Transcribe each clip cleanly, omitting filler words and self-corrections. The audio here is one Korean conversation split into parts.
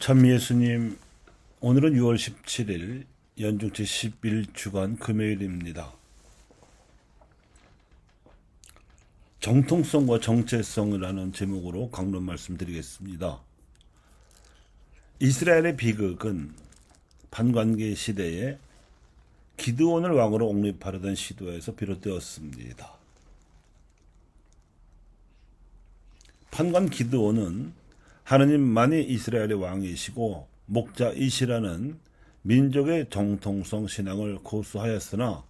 참 예수님, 오늘은 6월 17일 연중 제11주간 금요일입니다. 정통성과 정체성이라는 제목으로 강론 말씀드리겠습니다. 이스라엘의 비극은 반관계 시대에 기드온을 왕으로 옹립하려던 시도에서 비롯되었습니다. 판관 기드온은 하느님만이 이스라엘의 왕이시고 목자이시라는 민족의 정통성 신앙을 고수하였으나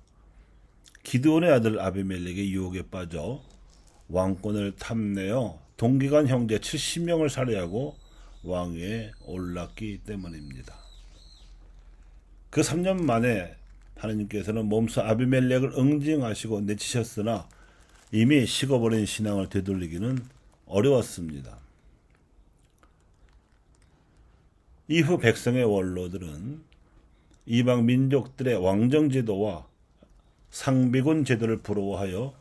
기드온의 아들 아비멜렉의 유혹에 빠져 왕권을 탐내어 동기간 형제 70명을 살해하고 왕위에 올랐기 때문입니다. 그 3년 만에 하느님께서는 몸소 아비멜렉을 응징하시고 내치셨으나 이미 식어버린 신앙을 되돌리기는 어려웠습니다. 이후 백성의 원로들은 이방 민족들의 왕정제도와 상비군 제도를 부러워하여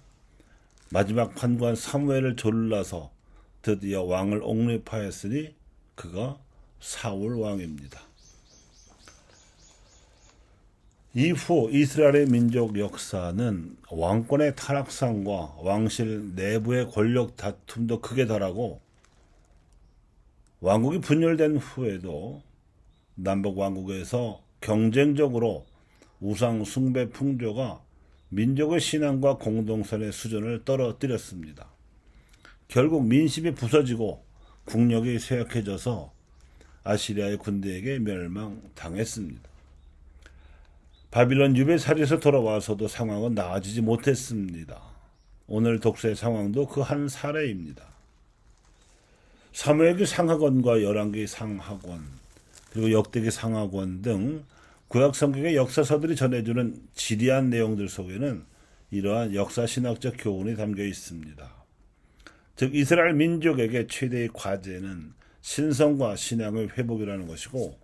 마지막 판관 사무엘을 졸라서 드디어 왕을 옹립하였으니 그가 사울 왕입니다. 이후 이스라엘의 민족 역사는 왕권의 타락상과 왕실 내부의 권력 다툼도 크게 달하고 왕국이 분열된 후에도 남북 왕국에서 경쟁적으로 우상 숭배 풍조가 민족의 신앙과 공동선의 수준을 떨어뜨렸습니다. 결국 민심이 부서지고 국력이 쇠약해져서 아시리아의 군대에게 멸망당했습니다. 바빌론 유배살이에서 돌아와서도 상황은 나아지지 못했습니다. 오늘 독서의 상황도 그 한 사례입니다. 사무엘기 상하권과 열왕기 상하권, 그리고 역대기 상하권 등 구약 성경의 역사서들이 전해주는 지리한 내용들 속에는 이러한 역사신학적 교훈이 담겨 있습니다. 즉 이스라엘 민족에게 최대의 과제는 신성과 신앙의 회복이라는 것이고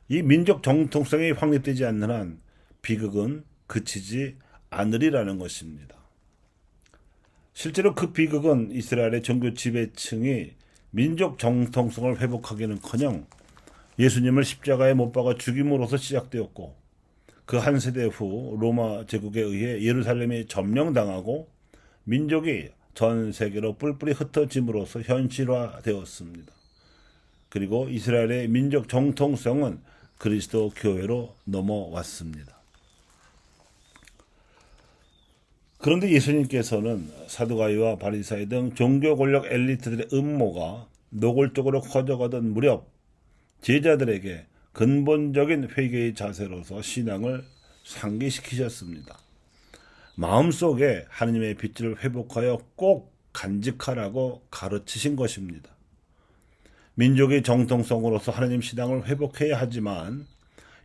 이 민족 정통성이 확립되지 않는 한 비극은 그치지 않으리라는 것입니다. 실제로 그 비극은 이스라엘의 종교 지배층이 민족 정통성을 회복하기는커녕 예수님을 십자가에 못 박아 죽임으로써 시작되었고 그 한 세대 후 로마 제국에 의해 예루살렘이 점령당하고 민족이 전 세계로 뿔뿔이 흩어짐으로써 현실화되었습니다. 그리고 이스라엘의 민족 정통성은 그리스도 교회로 넘어왔습니다. 그런데 예수님께서는 사두가이와 바리사이 등 종교 권력 엘리트들의 음모가 노골적으로 커져가던 무렵 제자들에게 근본적인 회개의 자세로서 신앙을 상기시키셨습니다. 마음속에 하느님의 빛을 회복하여 꼭 간직하라고 가르치신 것입니다. 민족의 정통성으로서 하느님 신앙을 회복해야 하지만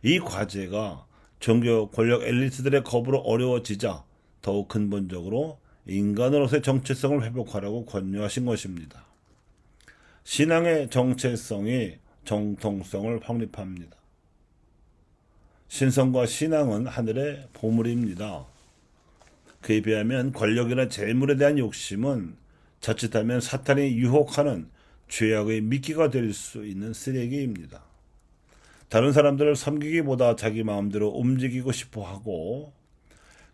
이 과제가 종교 권력 엘리트들의 겁으로 어려워지자 더욱 근본적으로 인간으로서의 정체성을 회복하라고 권유하신 것입니다. 신앙의 정체성이 정통성을 확립합니다. 신성과 신앙은 하늘의 보물입니다. 그에 비하면 권력이나 재물에 대한 욕심은 자칫하면 사탄이 유혹하는 죄악의 미끼가 될 수 있는 쓰레기입니다. 다른 사람들을 섬기기보다 자기 마음대로 움직이고 싶어 하고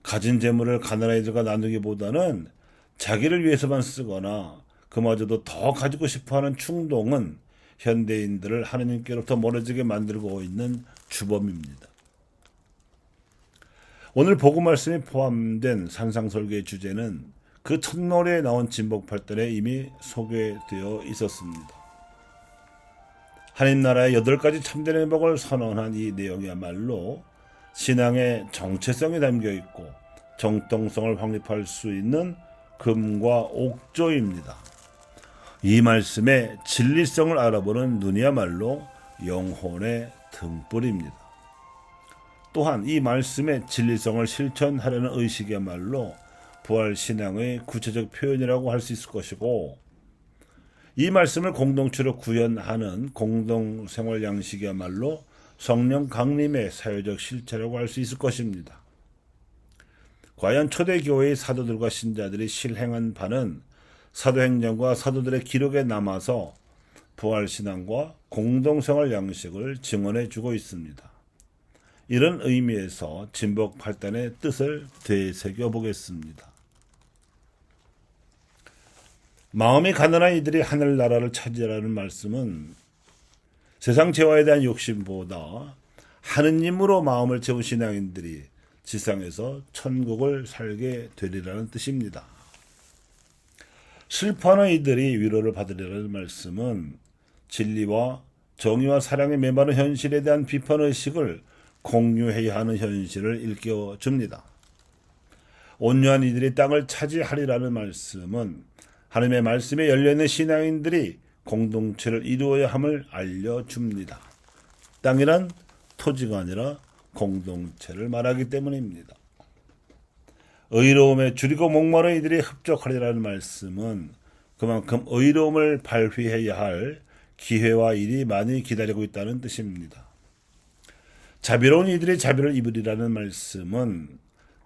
가진 재물을 가난아이들과 나누기보다는 자기를 위해서만 쓰거나 그마저도 더 가지고 싶어하는 충동은 현대인들을 하느님께로부터 멀어지게 만들고 있는 주범입니다. 오늘 복음 말씀이 포함된 산상설교의 주제는 그 첫노래에 나온 진복팔달에 이미 소개되어 있었습니다. 하느님 나라의 8가지 참된 행복을 선언한 이 내용이야말로 신앙의 정체성이 담겨있고 정통성을 확립할 수 있는 금과 옥조입니다. 이 말씀의 진리성을 알아보는 눈이야말로 영혼의 등불입니다. 또한 이 말씀의 진리성을 실천하려는 의식이야말로 부활신앙의 구체적 표현이라고 할 수 있을 것이고 이 말씀을 공동체로 구현하는 공동생활 양식이야말로 성령 강림의 사회적 실체라고 할 수 있을 것입니다. 과연 초대교회의 사도들과 신자들이 실행한 바는 사도행전과 사도들의 기록에 남아서 부활신앙과 공동생활 양식을 증언해 주고 있습니다. 이런 의미에서 진복 8단의 뜻을 되새겨 보겠습니다. 마음이 가난한 이들이 하늘나라를 차지하라는 말씀은 세상 재화에 대한 욕심보다 하느님으로 마음을 채운 신앙인들이 지상에서 천국을 살게 되리라는 뜻입니다. 슬퍼하는 이들이 위로를 받으리라는 말씀은 진리와 정의와 사랑에 메마른 현실에 대한 비판의식을 공유해야 하는 현실을 일깨워 줍니다. 온유한 이들이 땅을 차지하리라는 말씀은 하나님의 말씀에 열려있는 신앙인들이 공동체를 이루어야 함을 알려줍니다. 땅이란 토지가 아니라 공동체를 말하기 때문입니다. 의로움에 줄이고 목마른 이들이 흡족하리라는 말씀은 그만큼 의로움을 발휘해야 할 기회와 일이 많이 기다리고 있다는 뜻입니다. 자비로운 이들이 자비를 입으리라는 말씀은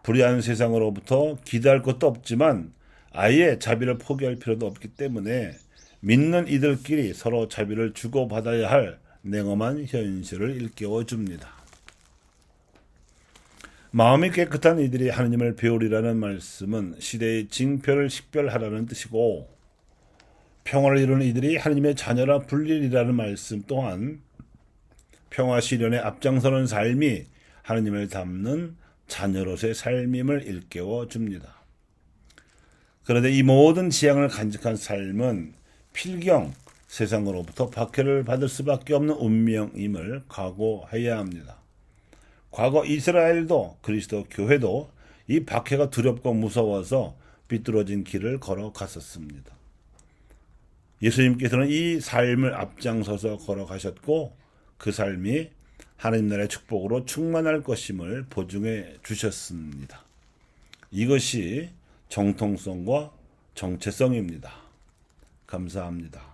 불의한 세상으로부터 기대할 것도 없지만 아예 자비를 포기할 필요도 없기 때문에 믿는 이들끼리 서로 자비를 주고받아야 할 냉엄한 현실을 일깨워 줍니다. 마음이 깨끗한 이들이 하느님을 배우리라는 말씀은 시대의 징표를 식별하라는 뜻이고, 평화를 이루는 이들이 하느님의 자녀라 불리리라는 말씀 또한 평화 실현에 앞장서는 삶이 하느님을 닮는 자녀로서의 삶임을 일깨워 줍니다. 그런데 이 모든 지향을 간직한 삶은 필경 세상으로부터 박해를 받을 수밖에 없는 운명임을 각오해야 합니다. 과거 이스라엘도 그리스도 교회도 이 박해가 두렵고 무서워서 비뚤어진 길을 걸어갔었습니다. 예수님께서는 이 삶을 앞장서서 걸어가셨고 그 삶이 하나님 나라의 축복으로 충만할 것임을 보증해 주셨습니다. 이것이 정통성과 정체성입니다. 감사합니다.